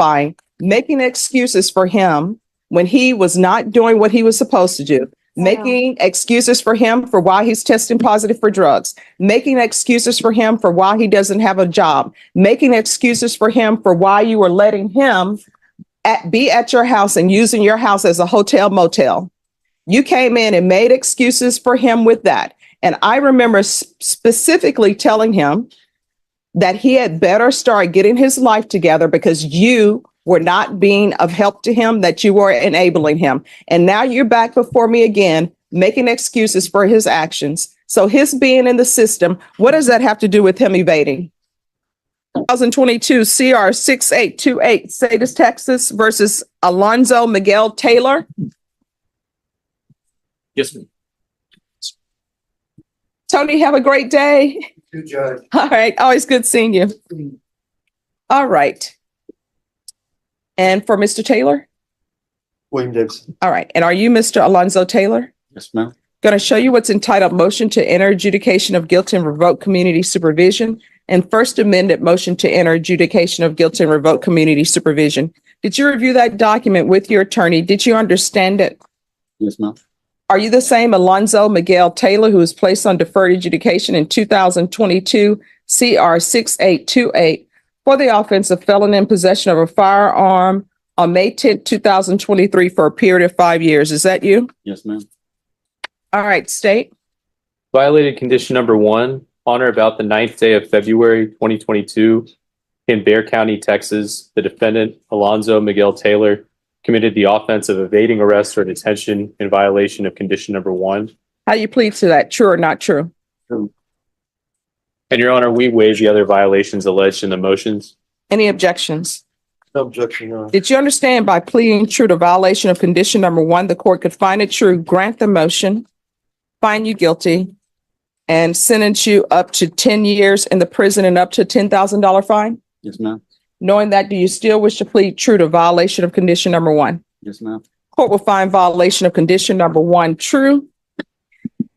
testifying, making excuses for him when he was not doing what he was supposed to do, making excuses for him for why he's testing positive for drugs, making excuses for him for why he doesn't have a job, making excuses for him for why you were letting him be at your house and using your house as a hotel motel. You came in and made excuses for him with that. And I remember specifically telling him that he had better start getting his life together because you were not being of help to him, that you were enabling him. And now you're back before me again, making excuses for his actions. So his being in the system, what does that have to do with him evading? 2022 CR 6828, Sadis, Texas versus Alonzo Miguel Taylor. Yes, ma'am. Tony, have a great day. Good judge. All right. Always good seeing you. All right. And for Mr. Taylor? William Davis. All right. And are you Mr. Alonzo Taylor? Yes, ma'am. Going to show you what's entitled Motion to Enter Adjudication of Guilt and Revoke Community Supervision and First Amendment Motion to Enter Adjudication of Guilt and Revoke Community Supervision. Did you review that document with your attorney? Did you understand it? Yes, ma'am. Are you the same Alonzo Miguel Taylor who was placed on deferred adjudication in 2022 CR 6828 for the offense of felon in possession of a firearm on May 10, 2023 for a period of 5 years? Is that you? Yes, ma'am. All right, state. Violated condition number 1, on or about the 9th day of February 2022 in Bexar County, Texas. The defendant, Alonzo Miguel Taylor, committed the offense of evading arrest or detention in violation of condition number 1. How do you plead to that? True or not true? And Your Honor, we waive the other violations alleged in the motions. Any objections? No objection, Your Honor. Did you understand by pleading true to violation of condition number 1, the court could find it true, grant the motion, find you guilty, and sentence you up to 10 years in the prison and up to $10,000 fine? Yes, ma'am. Knowing that, do you still wish to plead true to violation of condition number 1? Yes, ma'am. Court will find violation of condition number 1 true.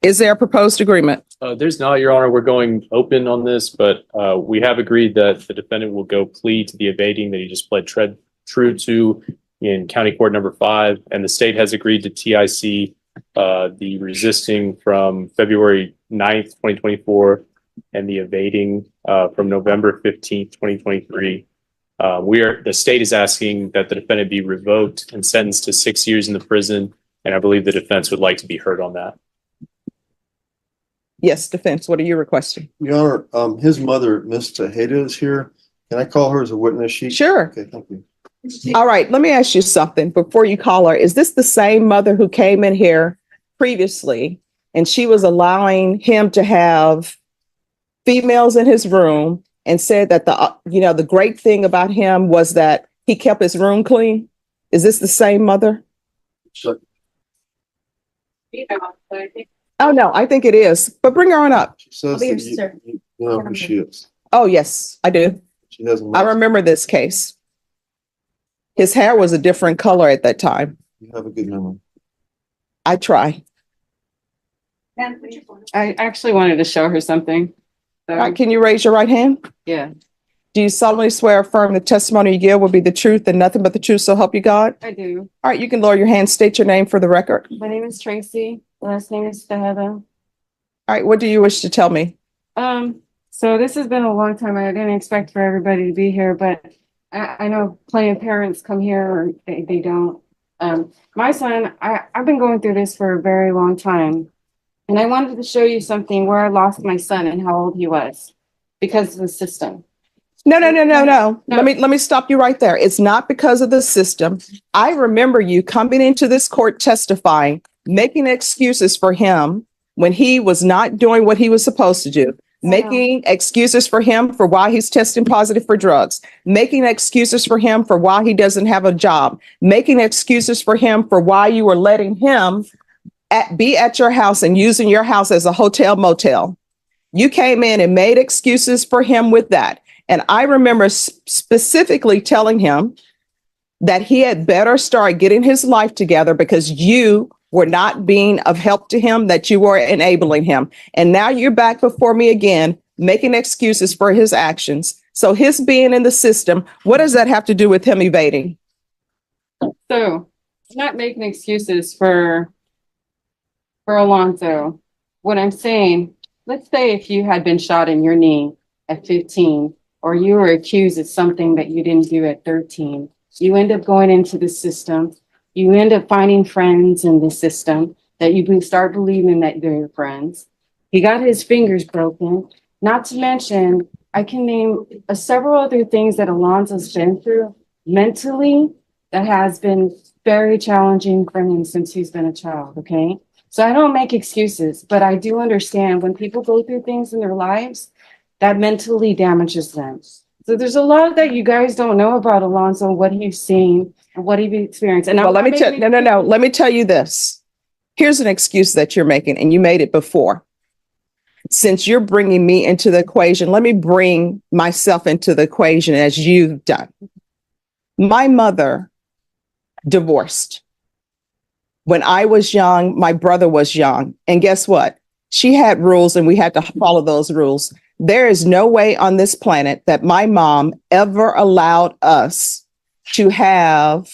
Is there a proposed agreement? There's not, Your Honor. We're going open on this, but we have agreed that the defendant will go plead to the evading that he just pled true to in County Court number 5, and the state has agreed to TIC the resisting from February 9th, 2024, and the evading from November 15th, 2023. The state is asking that the defendant be revoked and sentenced to 6 years in the prison, and I believe the defense would like to be heard on that. Yes, defense. What are you requesting? Your Honor, his mother, Miss Tejeda, is here. Can I call her as a witness? Sure. Okay, thank you. All right. Let me ask you something before you call her. Is this the same mother who came in here previously and she was allowing him to have females in his room and said that the great thing about him was that he kept his room clean? Is this the same mother? So, Oh, no, I think it is. But bring her on up. she says that you know who she is. Oh, yes, I do. She has a I remember this case. His hair was a different color at that time. You have a good memory. I try. I actually wanted to show her something. So, All right, can you raise your right hand? yeah, Do you solemnly swear or affirm the testimony you give will be the truth and nothing but the truth, so help you God? I do. All right, you can lower your hand. State your name for the record. My name is Tracy. Last name is Tejeda. All right, what do you wish to tell me? So this has been a long time. I didn't expect for everybody to be here, but I know plenty of parents come here or they don't. My son, I've been going through this for a very long time. And I wanted to show you something where I lost my son and how old he was because of the system. No. Let me stop you right there. It's not because of the system. I remember you coming into this court testifying, making excuses for him when he was not doing what he was supposed to do, making excuses for him for why he's testing positive for drugs, making excuses for him for why he doesn't have a job, making excuses for him for why you were letting him be at your house and using your house as a hotel motel. You came in and made excuses for him with that. And I remember specifically telling him that he had better start getting his life together because you were not being of help to him, that you were enabling him. And now you're back before me again, making excuses for his actions. So his being in the system, what does that have to do with him evading? So I'm not making excuses for Alonzo. What I'm saying, let's say if you had been shot in your knee at 15, or you were accused of something that you didn't do at 13, you end up going into the system. You end up finding friends in the system that you start believing that they're your friends. He got his fingers broken. Not to mention, I can name several other things that Alonzo's been through mentally that has been very challenging for him since he's been a child, okay? So I don't make excuses, but I do understand when people go through things in their lives, that mentally damages them. So there's a lot that you guys don't know about Alonzo, what he's seen and what he's experienced. And Well, let me tell, no. Let me tell you this. Here's an excuse that you're making, and you made it before. Since you're bringing me into the equation, let me bring myself into the equation as you've done. My mother divorced. When I was young, my brother was young. And guess what? She had rules and we had to follow those rules. There is no way on this planet that my mom ever allowed us to have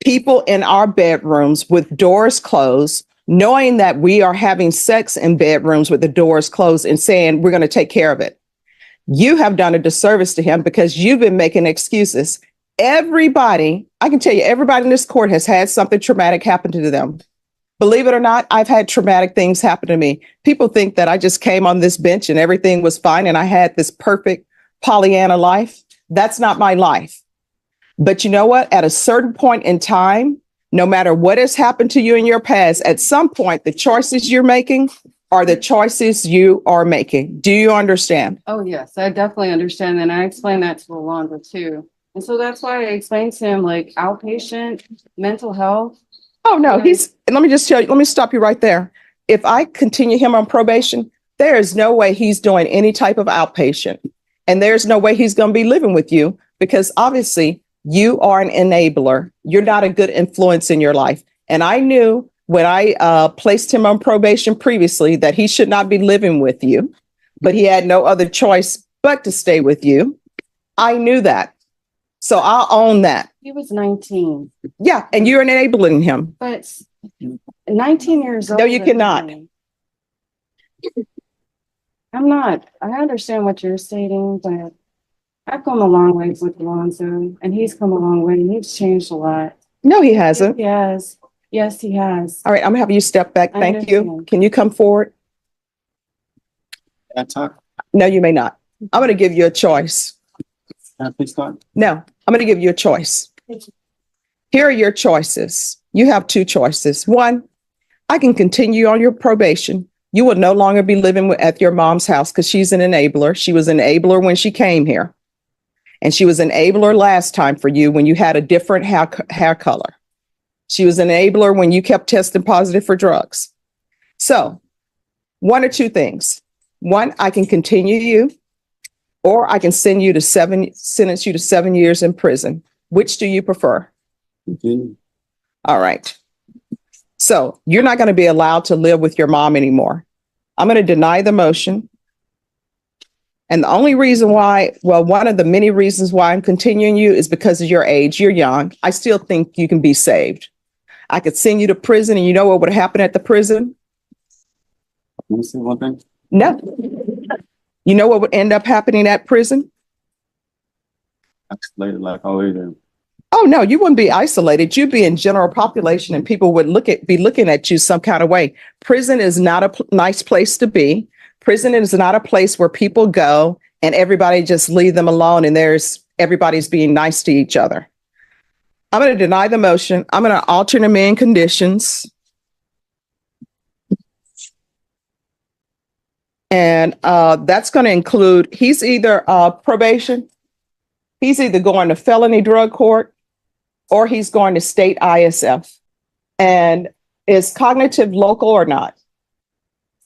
people in our bedrooms with doors closed, knowing that we are having sex in bedrooms with the doors closed and saying, we're going to take care of it. You have done a disservice to him because you've been making excuses. Everybody, I can tell you, everybody in this court has had something traumatic happen to them. Believe it or not, I've had traumatic things happen to me. People think that I just came on this bench and everything was fine and I had this perfect Pollyanna life. That's not my life. But you know what? At a certain point in time, no matter what has happened to you in your past, at some point, the choices you're making are the choices you are making. Do you understand? Oh, yes, I definitely understand. And I explained that to Alonzo too. And so that's why I explained to him like outpatient mental health. Oh, no, and let me just tell you, let me stop you right there. If I continue him on probation, there is no way he's doing any type of outpatient. And there's no way he's going to be living with you because obviously you are an enabler. You're not a good influence in your life. And I knew when I placed him on probation previously that he should not be living with you, but he had no other choice but to stay with you. I knew that. So I'll own that. He was 19. Yeah. And you're enabling him. But 19 years old. No, you cannot. I'm not. I understand what you're stating, but I've come a long way with Alonzo, and he's come a long way, and he's changed a lot. No, he hasn't. He has. Yes, he has. All right. I'm going to have you step back. I Thank you. understand. Can you come forward? Can I talk? No, you may not. I'm going to give you a choice. Can I please talk? No, I'm going to give you a choice. Here are your choices. You have two choices. One, I can continue on your probation. You will no longer be living at your mom's house because she's an enabler. She was an enabler when she came here. And she was an enabler last time for you when you had a different hair color. She was an enabler when you kept testing positive for drugs. So one or two things. One, I can continue you, or I can sentence you to 7 years in prison. Which do you prefer? Continue. All right. So you're not going to be allowed to live with your mom anymore. I'm going to deny the motion. And the only reason why, well, one of the many reasons why I'm continuing you is because of your age. You're young. I still think you can be saved. I could send you to prison, and you know what would happen at the prison? Let me say one thing. No. You know what would end up happening at prison? Isolated like always. Oh, no, you wouldn't be isolated. You'd be in general population and people would be looking at you some kind of way. Prison is not a nice place to be. Prison is not a place where people go and everybody just leave them alone and everybody's being nice to each other. I'm going to deny the motion. I'm going to alter the main conditions. And that's going to include, he's either probation, he's either going to felony drug court, or he's going to state ISF. And is cognitive local or not?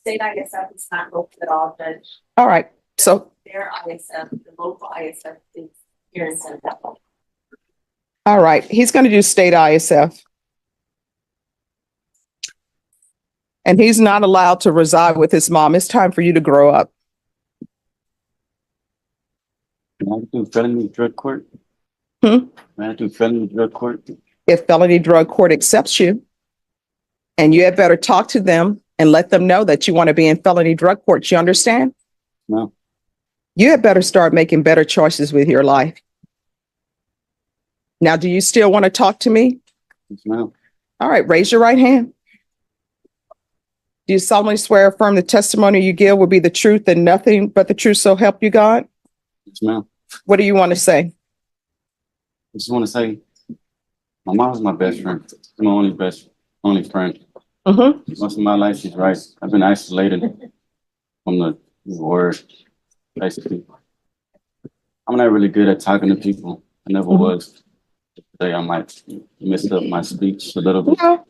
State ISF is not local at all, Judge. All right. So, Their ISF, the local ISF is here in San Diego. all right. He's going to do state ISF. And he's not allowed to reside with his mom. It's time for you to grow up. Can I do felony drug court? Hmm? Can I do felony drug court? If felony drug court accepts you, and you had better talk to them and let them know that you want to be in felony drug court. You understand? No. You had better start making better choices with your life. Now, do you still want to talk to me? Yes, ma'am. All right, raise your right hand. Do you solemnly swear or affirm the testimony you give will be the truth and nothing but the truth, so help you God? Yes, ma'am. What do you want to say? I just want to say, my mom's my best friend. She's my only friend. Mm-hmm. Most of my life, she's right. I've been isolated from the world, basically. I'm not really good at talking to people. I never was. Today, I might mess up my speech a little bit. No.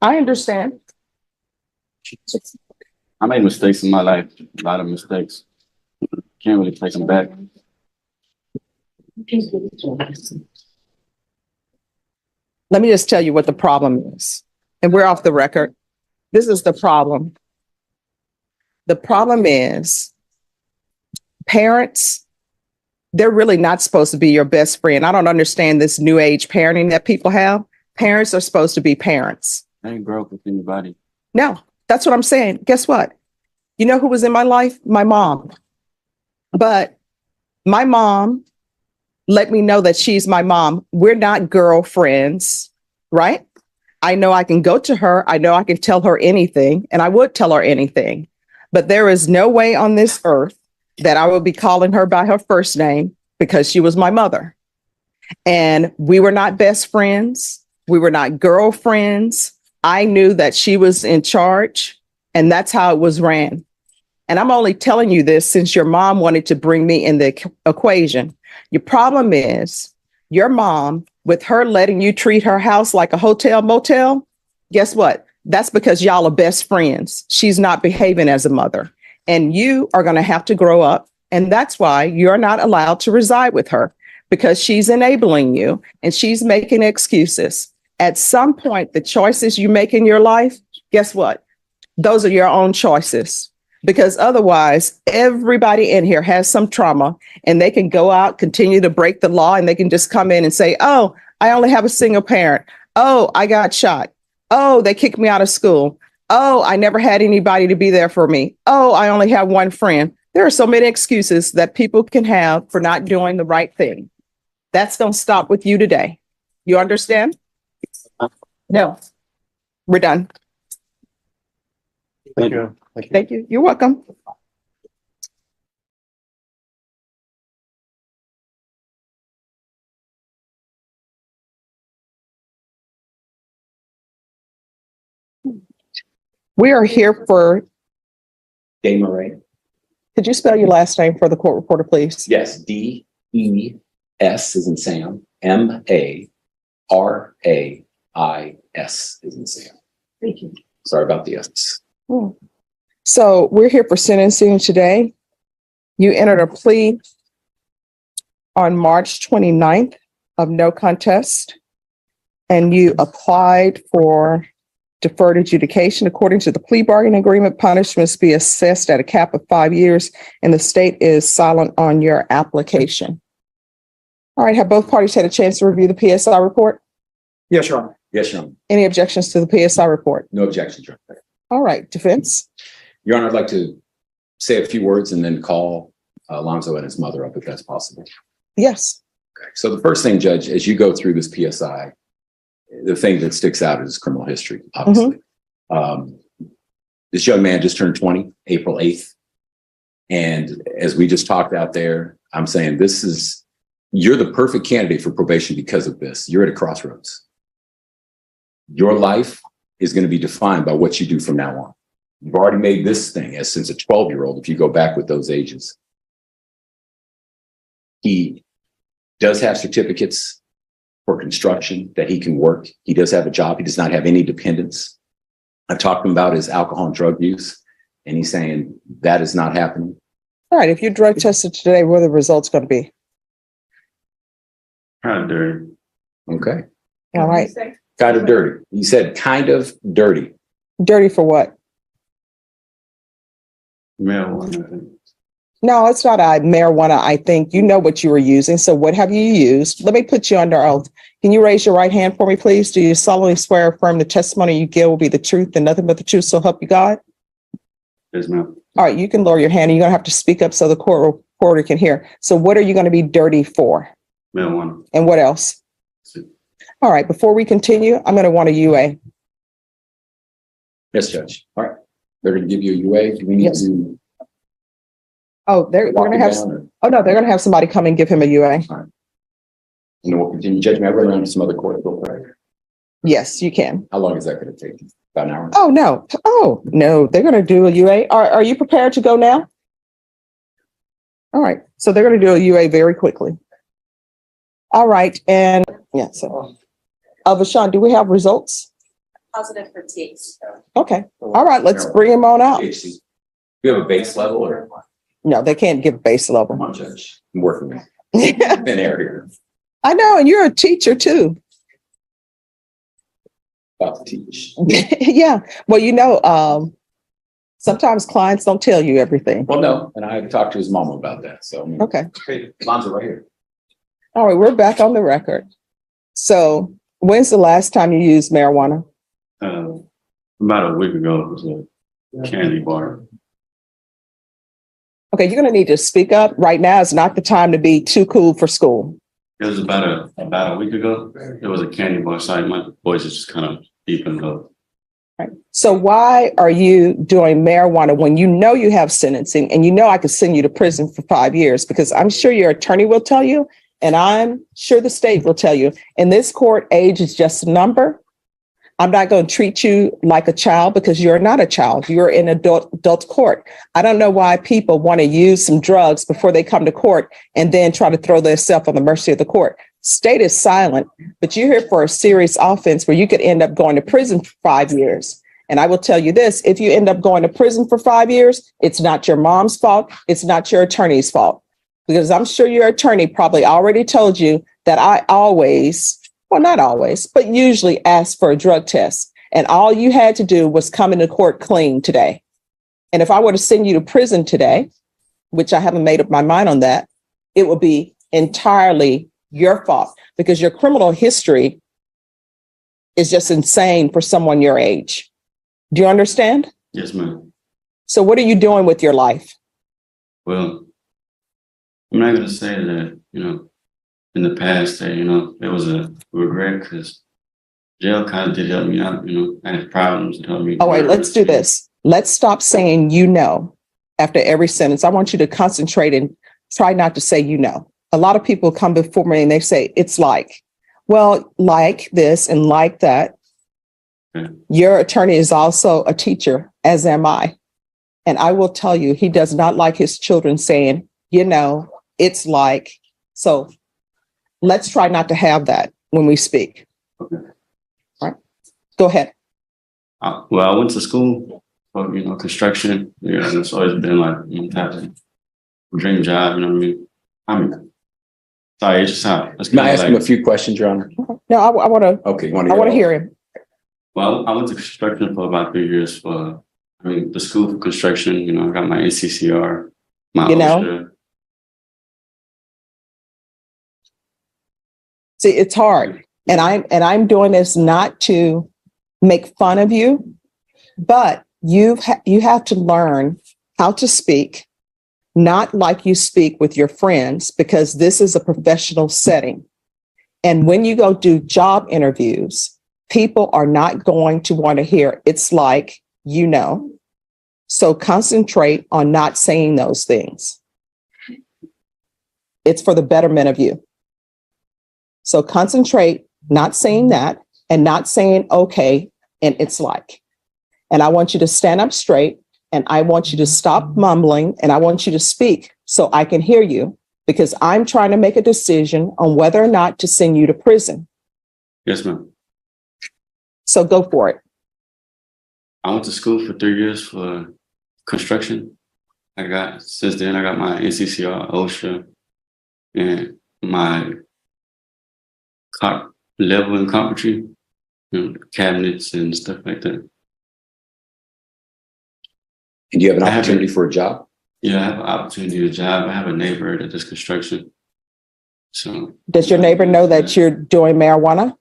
I understand. I made mistakes in my life, a lot of mistakes. Can't really take them back. Let me just tell you what the problem is. And we're off the record. This is the problem. The problem is parents, they're really not supposed to be your best friend. I don't understand this new age parenting that people have. Parents are supposed to be parents. I didn't grow up with anybody. No, that's what I'm saying. Guess what? You know who was in my life? My mom. But my mom let me know that she's my mom. We're not girlfriends, right? I know I can go to her. I know I can tell her anything, and I would tell her anything. But there is no way on this earth that I would be calling her by her first name because she was my mother. And we were not best friends. We were not girlfriends. I knew that she was in charge, and that's how it was ran. And I'm only telling you this since your mom wanted to bring me in the equation. Your problem is your mom, with her letting you treat her house like a hotel motel. Guess what? That's because y'all are best friends. She's not behaving as a mother, and you are going to have to grow up. And that's why you're not allowed to reside with her, because she's enabling you and she's making excuses. At some point, the choices you make in your life, guess what? Those are your own choices. Because otherwise, everybody in here has some trauma, and they can go out, continue to break the law, and they can just come in and say, oh, I only have a single parent. Oh, I got shot. Oh, they kicked me out of school. Oh, I never had anybody to be there for me. Oh, I only have one friend. There are so many excuses that people can have for not doing the right thing. That's going to stop with you today. You understand? No. We're done. Thank you. Thank you. Thank you. You're welcome. We are here for, Day Murray. could you spell your last name for the court reporter, please? Yes, D-E-S is in Sam, M-A-R-A-I-S is in Sam. Thank you. Sorry about the S. So we're here for sentencing today. You entered a plea on March 29th of no contest, and you applied for deferred adjudication. According to the plea bargaining agreement, punishments be assessed at a cap of 5 years, and the state is silent on your application. All right, have both parties had a chance to review the PSI report? Yes, Your Honor. Yes, Your Honor. Any objections to the PSI report? No objections, Your Honor. All right, defense. Your Honor, I'd like to say a few words and then call Alonzo and his mother up if that's possible. Yes. Okay. So the first thing, Judge, as you go through this PSI, the thing that sticks out is criminal history, obviously. This young man just turned 20, April 8th. And as we just talked out there, I'm saying you're the perfect candidate for probation because of this. You're at a crossroads. Your life is going to be defined by what you do from now on. You've already made this thing as since a 12-year-old, if you go back with those ages. He does have certificates for construction that he can work. He does have a job. He does not have any dependents. I've talked to him about his alcohol and drug use, and he's saying that is not happening. All right, if you drug tested today, what are the results going to be? Kind of dirty. Okay. All right. Kind of dirty. He said kind of dirty. Dirty for what? Marijuana. No, it's not marijuana. I think you know what you were using. So what have you used? Let me put you under oath. Can you raise your right hand for me, please? Do you solemnly swear or affirm the testimony you give will be the truth and nothing but the truth, so help you God? Yes, ma'am. All right, you can lower your hand and you're gonna have to speak up so the court reporter can hear. So what are you gonna be dirty for? Marijuana. And what else? All right, before we continue, I'm gonna want a UA. Yes, Judge. All right. They're going to give you a UA. Do we need Yes. to Oh, they're walk gonna it have, down or? oh no, they're gonna have somebody come and give him a UA. And then we'll continue. Judge, may I run around to some other court? Yes, you can. How long is that going to take? About an hour? Oh, no. Oh, no, they're gonna do a UA. Are you prepared to go now? All right, so they're gonna do a UA very quickly. All right, and yeah, so. Vashawn, do we have results? Positive for taste. Okay, all right, let's bring him on out. THC. Do you have a base level or? No, they can't give base Come level. on, Judge. I'm working with thin air here. I know, and you're a teacher too. About to teach. Yeah, well, sometimes clients don't tell you everything. Well, no, and I talked to his mom about that. So, Okay, okay, Lonzo right here. all right, we're back on the record. So when's the last time you used marijuana? About a week ago, it was a candy bar. Okay, you're gonna need to speak up. Right now is not the time to be too cool for school. It was about a week ago. It was a candy bar site. My voice is just kind of deep in the. Right. So why are you doing marijuana when you know you have sentencing and you know I could send you to prison for 5 years? Because I'm sure your attorney will tell you, and I'm sure the state will tell you, in this court, age is just a number. I'm not going to treat you like a child because you're not a child. You're in adult court. I don't know why people want to use some drugs before they come to court and then try to throw themselves on the mercy of the court. State is silent, but you're here for a serious offense where you could end up going to prison for 5 years. And I will tell you this, if you end up going to prison for 5 years, it's not your mom's fault. It's not your attorney's fault. Because I'm sure your attorney probably already told you that I always, well, not always, but usually ask for a drug test. And all you had to do was come into court clean today. And if I were to send you to prison today, which I haven't made up my mind on that, it would be entirely your fault because your criminal history is just insane for someone your age. Do you understand? Yes, ma'am. So what are you doing with your life? Well, I'm not going to say that, in the past that, it was a regret because jail kind of did help me out, I had problems and helped me. Oh, wait, let's do this. Let's stop saying, after every sentence. I want you to concentrate and try not to say, A lot of people come before me and they say, it's like, well, like this and like that. Okay. Your attorney is also a teacher, as am I. And I will tell you, he does not like his children saying, it's like. So let's try not to have that when we speak. Okay. All right. Go ahead. I went to school for, construction. It's always been like a dream job, you know what I mean? Sorry, it's just how. Can I ask him a few questions, Your Honor? No, I want to. Okay, you I want to hear him. Well, I went to construction for about 3 years for, the school for construction, I got my NCCR, my OSHA. See, it's hard. And I'm doing this not to make fun of you, but you have to learn how to speak, not like you speak with your friends, because this is a professional setting. And when you go do job interviews, people are not going to want to hear it's like, So concentrate on not saying those things. It's for the betterment of you. So concentrate, not saying that and not saying, okay, and it's like. And I want you to stand up straight and I want you to stop mumbling and I want you to speak so I can hear you because I'm trying to make a decision on whether or not to send you to prison. Yes, ma'am. So go for it. I went to school for 3 years for construction. Since then, I got my NCCR, OSHA, and my level in carpentry, cabinets and stuff like that. And do you have an opportunity for a job? Yeah, I have an opportunity to job. I have a neighbor that does construction. So. Does your neighbor know that you're doing marijuana?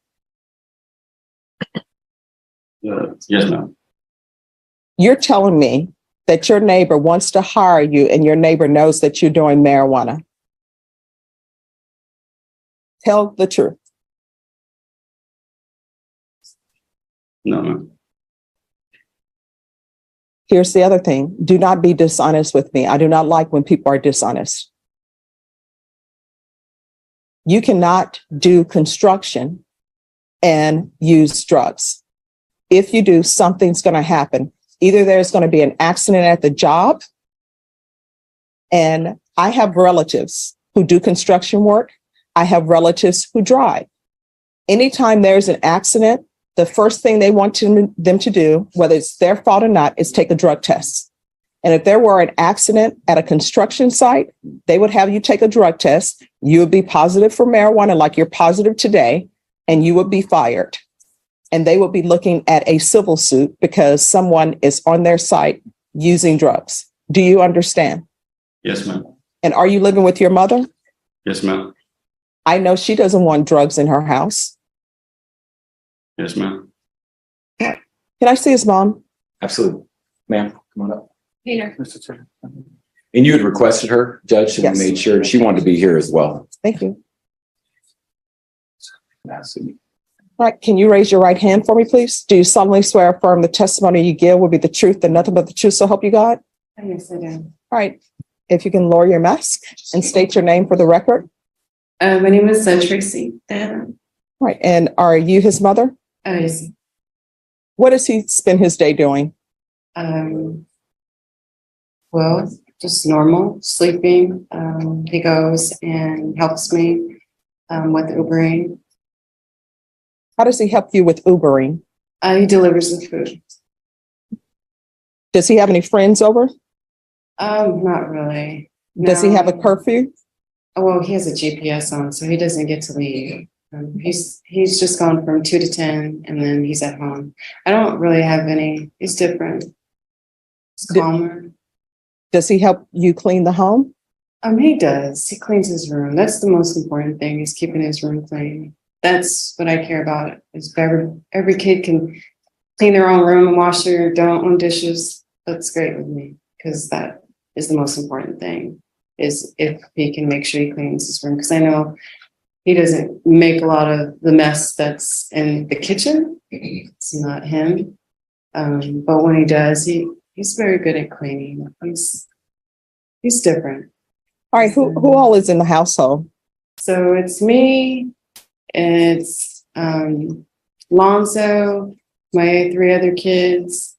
Yes, ma'am. You're telling me that your neighbor wants to hire you and your neighbor knows that you're doing marijuana. Tell the truth. No, ma'am. Here's the other thing. Do not be dishonest with me. I do not like when people are dishonest. You cannot do construction and use drugs. If you do, something's going to happen. Either there's going to be an accident at the job, and I have relatives who do construction work. I have relatives who drive. Anytime there's an accident, the first thing they want them to do, whether it's their fault or not, is take a drug test. And if there were an accident at a construction site, they would have you take a drug test. You would be positive for marijuana like you're positive today, and you would be fired. And they would be looking at a civil suit because someone is on their site using drugs. Do you understand? Yes, ma'am. And are you living with your mother? Yes, ma'am. I know she doesn't want drugs in her house. Yes, ma'am. Can I see his mom? Absolutely. Ma'am, come on up. Peter. Mr. Chair. And you had requested her, Judge, and Yes. we made sure she wanted to be here as well. Thank you. All right, can you raise your right hand for me, please? Do you solemnly swear or affirm the testimony you give will be the truth and nothing but the truth, so help you God? Yes, I do. All right, if you can lower your mask and state your name for the record. My name is Tracy. All right, and are you his mother? Yes. What does he spend his day doing? Well, just normal, sleeping. He goes and helps me with Ubering. How does he help you with Ubering? He delivers the food. Does he have any friends over? Not really. Does he have a No. curfew? Well, he has a GPS on, so he doesn't get to leave. He's just gone from 2 to 10, and then he's at home. I don't really have any. He's different. He's calmer. Does he help you clean the home? He does. He cleans his room. That's the most important thing, is keeping his room clean. That's what I care about. Is every kid can clean their own room and wash their own dishes. That's great with me, because that is the most important thing. Is if he can make sure he cleans his room, because I know he doesn't make a lot of the mess that's in the kitchen. It's not him. But when he does, he's very good at cleaning. He's different. All right, who all is in the household? So it's me, it's Lonzo, my 3 other kids.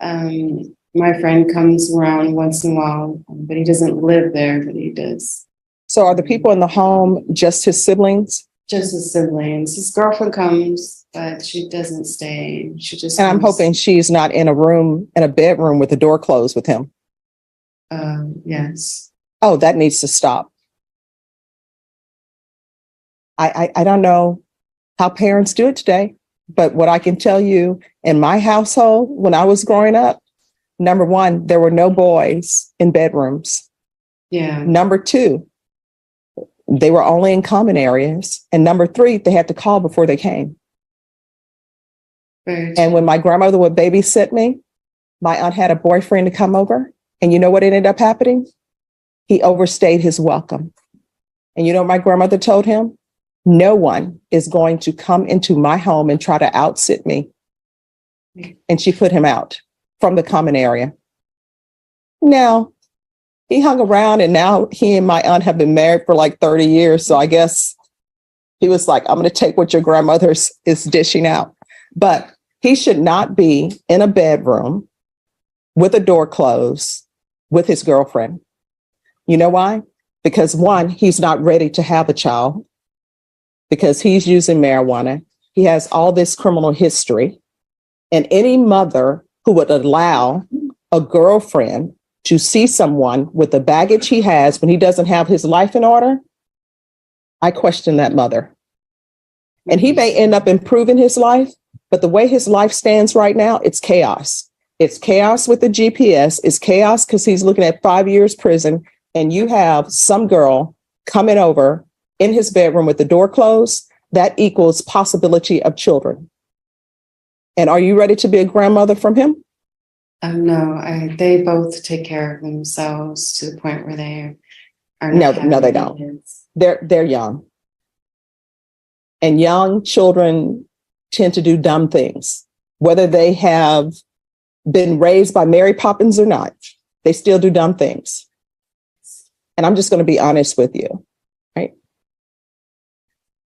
My friend comes around once in a while, but he doesn't live there, but he does. So are the people in the home just his siblings? Just his siblings. His girlfriend comes, but she doesn't stay. She just And I'm comes. hoping she's not in a bedroom with the door closed with him. Yes. Oh, that needs to stop. I don't know how parents do it today, but what I can tell you, in my household, when I was growing up, number one, there were no boys in bedrooms. Yeah. Number two, they were only in common areas. And number three, they had to call before they came. Very And when my grandmother would babysit me, my aunt had a boyfriend to come over. And you know what ended up happening? He overstayed his welcome. And you know what my grandmother told him? No one is going to come into my home and try to outsit me. And she put him out from the common area. Now, he hung around, and now he and my aunt have been married for like 30 years. So I guess he was like, I'm going to take what your grandmother is dishing out. But he should not be in a bedroom with a door closed with his girlfriend. You know why? Because one, he's not ready to have a child because he's using marijuana. He has all this criminal history. And any mother who would allow a girlfriend to see someone with the baggage he has when he doesn't have his life in order, I question that mother. And he may end up improving his life, but the way his life stands right now, it's chaos. It's chaos with the GPS. It's chaos because he's looking at 5 years prison, and you have some girl coming over in his bedroom with the door closed. That equals possibility of children. And are you ready to be a grandmother from him? No, they both take care of themselves to the point where they are No, not no, they having don't. kids. They're young. And young children tend to do dumb things, whether they have been raised by Mary Poppins or not. They still do dumb things. And I'm just going to be honest with you, right?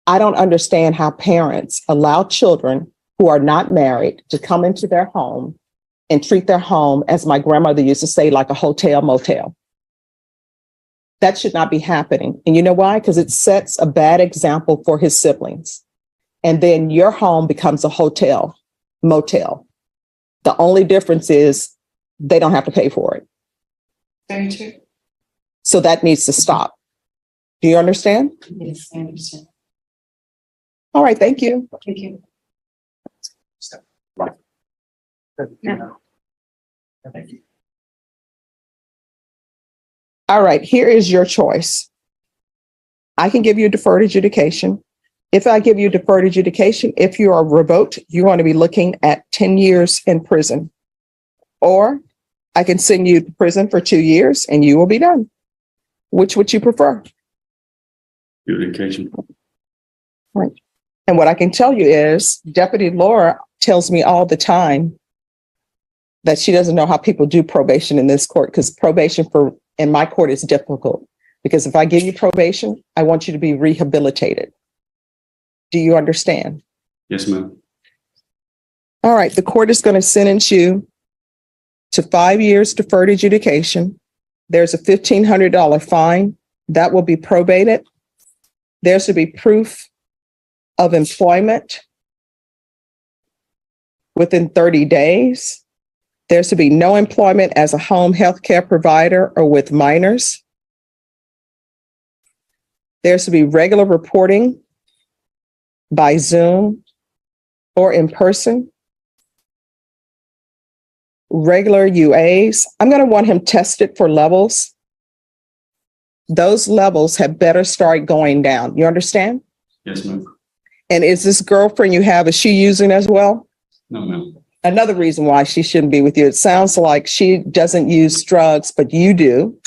I don't understand how parents allow children who are not married to come into their home and treat their home, as my grandmother used to say, like a hotel motel. That should not be happening. And you know why? Because it sets a bad example for his siblings. And then your home becomes a hotel motel. The only difference is they don't have to pay for it. Very true. So that needs to stop. Do you understand? Yes, I understand. All right. Thank you. Thank you. All right. Here is your choice. I can give you deferred adjudication. If I give you deferred adjudication, if you are revoked, you're going to be looking at 10 years in prison. Or I can send you to prison for 2 years and you will be done. Which would you prefer? Adjudication. Right. And what I can tell you is Deputy Laura tells me all the time that she doesn't know how people do probation in this court, because probation in my court is difficult. Because if I give you probation, I want you to be rehabilitated. Do you understand? Yes, ma'am. All right. The court is going to sentence you to 5 years deferred adjudication. There's a $1,500 fine that will be probated. There's to be proof of employment within 30 days. There's to be no employment as a home health care provider or with minors. There's to be regular reporting by Zoom or in person. Regular UAs. I'm going to want him tested for levels. Those levels had better start going down. You understand? Yes, ma'am. And is this girlfriend you have, is she using as well? No, ma'am. Another reason why she shouldn't be with you. It sounds like she doesn't use drugs, but you do.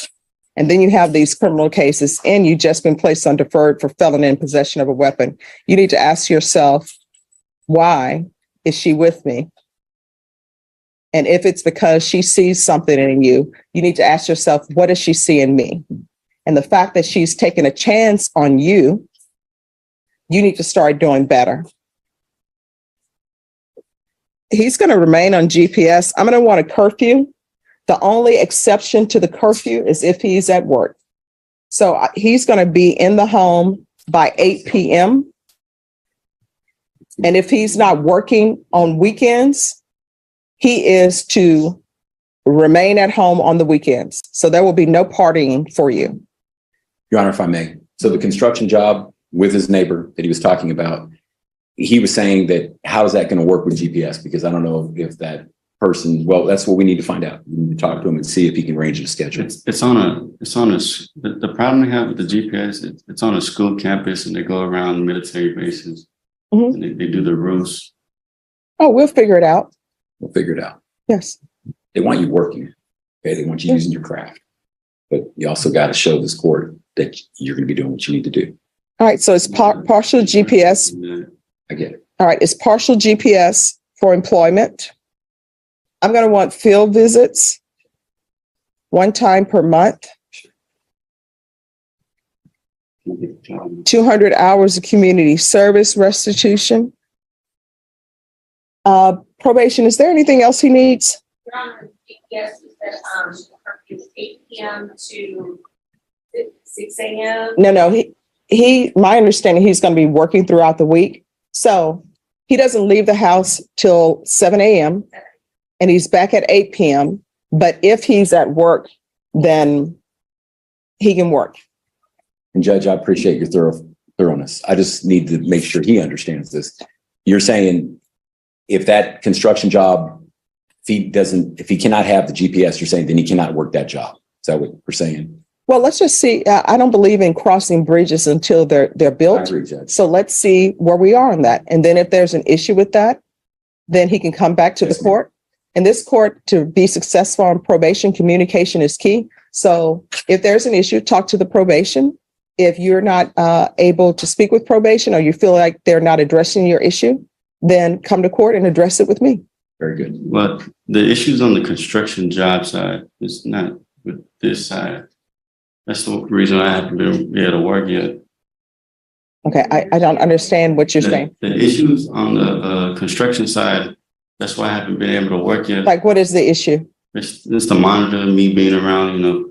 And then you have these criminal cases and you just been placed on deferred for felony in possession of a weapon. You need to ask yourself, why is she with me? And if it's because she sees something in you, you need to ask yourself, what does she see in me? And the fact that she's taken a chance on you, you need to start doing better. He's going to remain on GPS. I'm going to want a curfew. The only exception to the curfew is if he's at work. So he's going to be in the home by 8 p.m. And if he's not working on weekends, he is to remain at home on the weekends. So there will be no partying for you. Your Honor, if I may. So the construction job with his neighbor that he was talking about, he was saying that, how is that going to work with GPS? Because I don't know if that person, well, that's what we need to find out. We need to talk to him and see if he can arrange a schedule. The problem we have with the GPS, it's on a school campus and they go around military bases. Mhm. And they do the routes. Oh, we'll figure it out. We'll figure it out. Yes. They want you working. Okay. They want you using your craft. But you also got to show this court that you're going to be doing what you need to do. All right. So it's partial GPS. I get it. All right. It's partial GPS for employment. I'm going to want field visits 1 time per month, 200 hours of community service restitution. Probation. Is there anything else he needs? Your Honor, yes, you said, curfew is 8 p.m. to 6 a.m. No. My understanding, he's going to be working throughout the week. So he doesn't leave the house till 7 a.m. and he's back at 8 p.m. But if he's at work, then he can work. And Judge, I appreciate your thoroughness. I just need to make sure he understands this. You're saying if that construction job if he cannot have the GPS, you're saying then he cannot work that job. Is that what we're saying? Well, let's just see. I don't believe in crossing bridges until they're I built. agree, Judge. So let's see where we are on that. And then if there's an issue with that, then he can come back to the Yes, ma'am. court. In this court, to be successful on probation, communication is key. So if there's an issue, talk to the probation. If you're not able to speak with probation or you feel like they're not addressing your issue, then come to court and address it with me. Very good. But the issues on the construction job side is not with this side. That's the reason I haven't been able to work yet. Okay, I don't understand what you're saying. The issues on the construction side, that's why I haven't been able to work yet. Like, what is the issue? It's the monitor, me being around,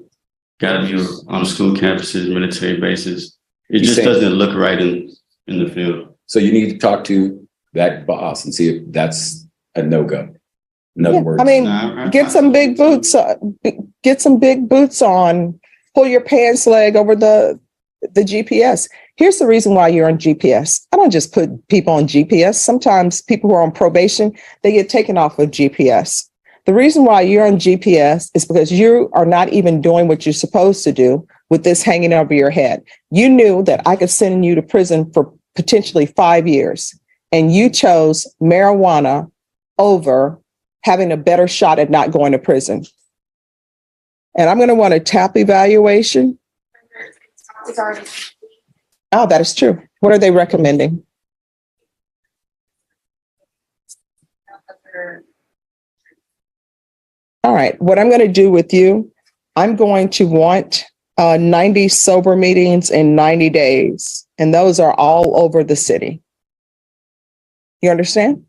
gotta be on school campuses, military bases. It just doesn't look right in the field. So you need to talk to that boss and see if that's a no-go. In other Yeah, words. I mean, get some big boots, on, pull your pants leg over the GPS. Here's the reason why you're on GPS. I don't just put people on GPS. Sometimes people who are on probation, they get taken off of GPS. The reason why you're on GPS is because you are not even doing what you're supposed to do with this hanging over your head. You knew that I could send you to prison for potentially 5 years, and you chose marijuana over having a better shot at not going to prison. And I'm going to want a TAP evaluation. It's already. Oh, that is true. What are they recommending? All right. What I'm going to do with you, I'm going to want 90 sober meetings in 90 days. And those are all over the city. You understand?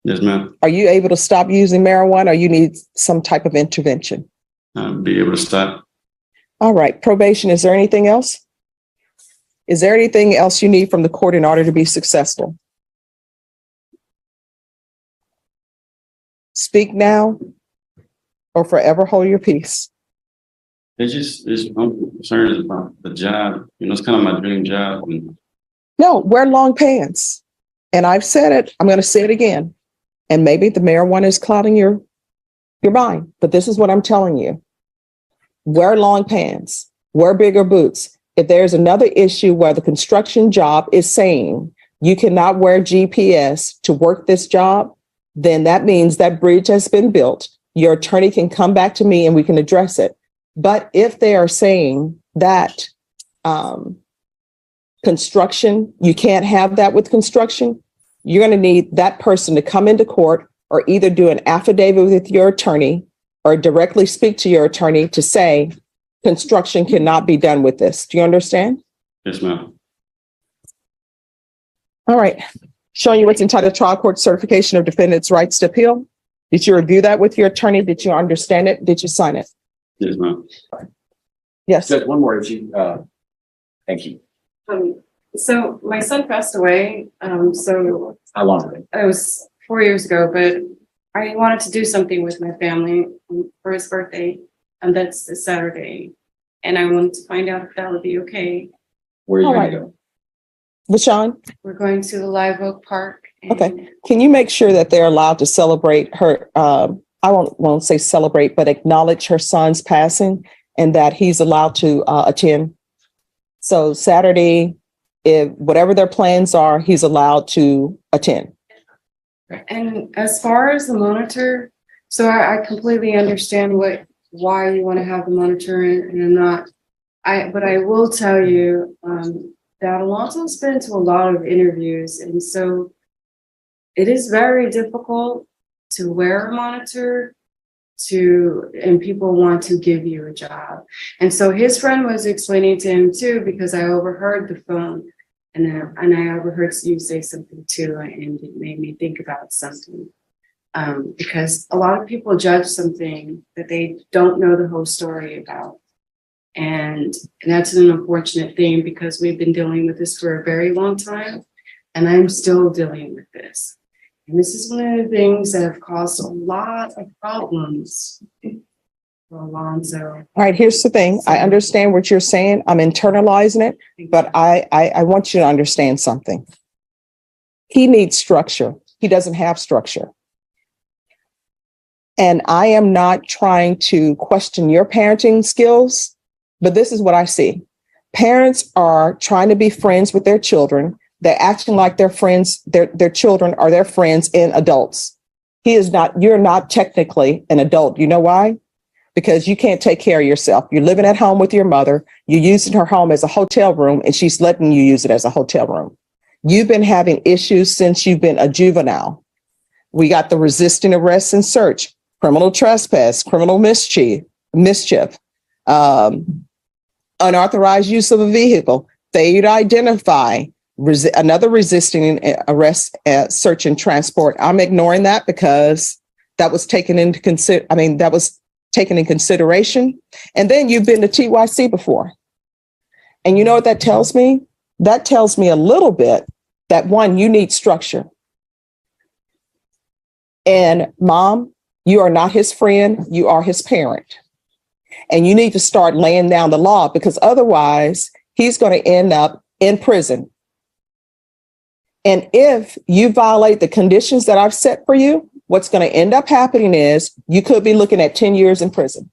Yes, ma'am. Are you able to stop using marijuana, or you need some type of intervention? I'll be able to stop. All right. Probation. Is there anything else? Is there anything else you need from the court in order to be successful? Speak now or forever hold your peace. I'm concerned about the job. It's kind of my dream job. And No, wear long pants. And I've said it. I'm going to say it again. And maybe the marijuana is clouding your mind. But this is what I'm telling you. Wear long pants. Wear bigger boots. If there's another issue where the construction job is saying you cannot wear GPS to work this job, then that means that bridge has been built. Your attorney can come back to me and we can address it. But if they are saying that construction, you can't have that with construction, you're going to need that person to come into court or either do an affidavit with your attorney or directly speak to your attorney to say construction cannot be done with this. Do you understand? yes, ma'am. All right. Showing you what's entitled trial court certification of defendant's rights to appeal. Did you review that with your attorney? Did you understand it? Did you sign it? Yes, ma'am. Yes. Just one more issue. Thank you. So my son passed away. So How long ago? it was 4 years ago, but I wanted to do something with my family for his birthday, and that's this Saturday. And I wanted to find out if that would be okay. Where are you All going right. to go? LaShawn, We're going to the Live Oak Park. and- okay. Can you make sure that they're allowed to celebrate her? I won't say celebrate, but acknowledge her son's passing and that he's allowed to attend. So Saturday, if whatever their plans are, he's allowed to attend. And as far as the monitor, so I completely understand why you want to have the monitor and not. But I will tell you that Alonso's been to a lot of interviews, and so it is very difficult to wear a monitor and people want to give you a job. And so his friend was explaining to him too, because I overheard the phone. And I overheard you say something too, and it made me think about something. Because a lot of people judge something that they don't know the whole story about. And that's an unfortunate thing because we've been dealing with this for a very long time, and I'm still dealing with this. And this is one of the things that have caused a lot of problems for Alonso. All right, here's the thing. I understand what you're saying. I'm internalizing it, but I want you to understand something. He needs structure. He doesn't have structure. And I am not trying to question your parenting skills, but this is what I see. Parents are trying to be friends with their children. They're acting like their friends, their children are their friends and adults. You're not technically an adult. You know why? Because you can't take care of yourself. You're living at home with your mother. You're using her home as a hotel room, and she's letting you use it as a hotel room. You've been having issues since you've been a juvenile. We got the resisting arrest and search, criminal trespass, criminal mischief, unauthorized use of a vehicle, failure to identify, another resisting arrest, search and transport. I'm ignoring that because that was taken into taken in consideration. And then you've been to TYC before. And you know what that tells me? That tells me a little bit that, one, you need structure. And mom, you are not his friend, you are his parent. And you need to start laying down the law, because otherwise he's going to end up in prison. And if you violate the conditions that I've set for you, what's going to end up happening is you could be looking at 10 years in prison.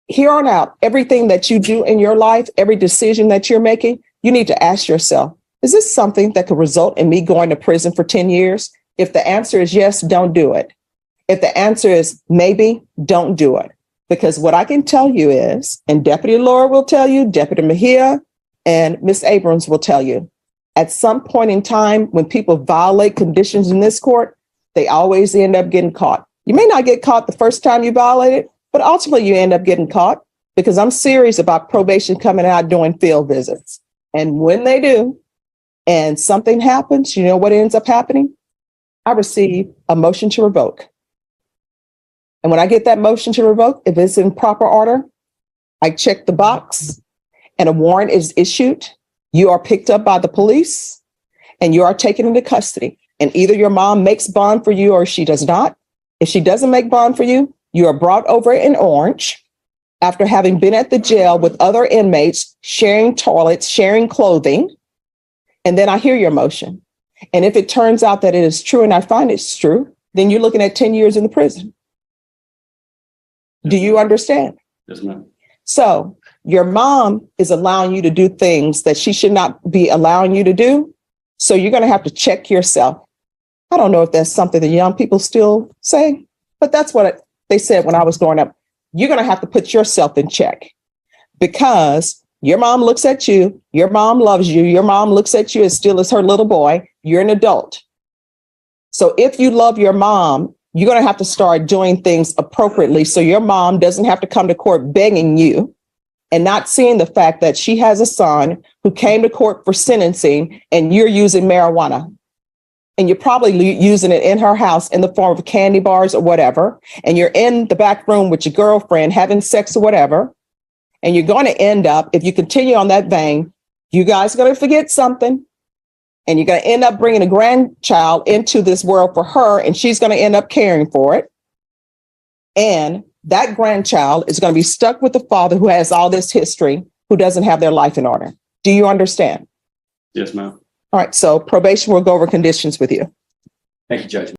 Here on out, everything that you do in your life, every decision that you're making, you need to ask yourself, is this something that could result in me going to prison for 10 years? If the answer is yes, don't do it. If the answer is maybe, don't do it. Because what I can tell you is, and Deputy Laura will tell you, Deputy Mejia and Ms. Abrams will tell you, at some point in time, when people violate conditions in this court, they always end up getting caught. You may not get caught the first time you violate it, but ultimately you end up getting caught, because I'm serious about probation coming out doing field visits. And when they do, and something happens, you know what ends up happening? I receive a motion to revoke. And when I get that motion to revoke, if it's in proper order, I check the box and a warrant is issued. You are picked up by the police and you are taken into custody. And either your mom makes bond for you or she does not. If she doesn't make bond for you, you are brought over in orange after having been at the jail with other inmates, sharing toilets, sharing clothing. And then I hear your motion. And if it turns out that it is true and I find it's true, then you're looking at 10 years in the prison. Do you understand? Yes, ma'am. So your mom is allowing you to do things that she should not be allowing you to do. So you're going to have to check yourself. I don't know if that's something that young people still say, but that's what they said when I was growing up. You're going to have to put yourself in check, because your mom looks at you. Your mom loves you. Your mom looks at you as still as her little boy. You're an adult. So if you love your mom, you're going to have to start doing things appropriately so your mom doesn't have to come to court begging you and not seeing the fact that she has a son who came to court for sentencing and you're using marijuana. And you're probably using it in her house in the form of candy bars or whatever. And you're in the back room with your girlfriend having sex or whatever. And you're going to end up, if you continue on that vein, you guys are going to forget something. And you're going to end up bringing a grandchild into this world for her, and she's going to end up caring for it. And that grandchild is going to be stuck with the father who has all this history, who doesn't have their life in order. Do you understand? Yes, ma'am. All right. So probation will go over conditions with you. Thank you, Judge.